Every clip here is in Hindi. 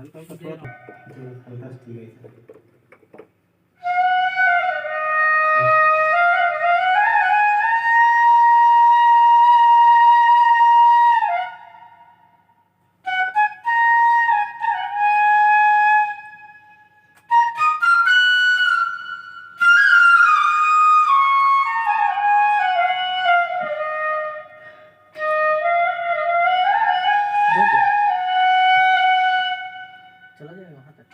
हल्का हल्का थोड़ा हल्का ठीक है। चला जाएगा वहाँ तक।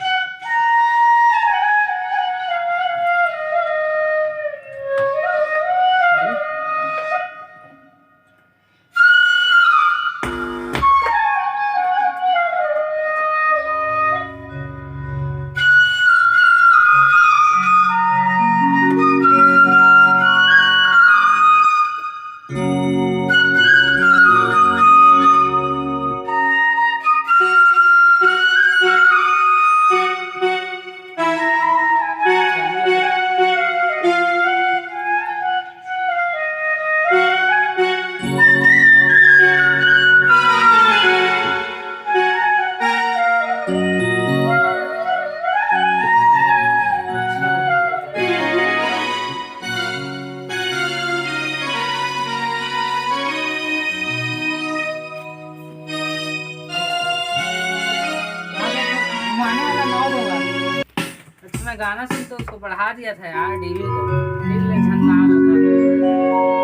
मैं गाना सुन तो उसको बढ़ा दिया था यार डीवी को, इसलिए झंडा आ रहा था।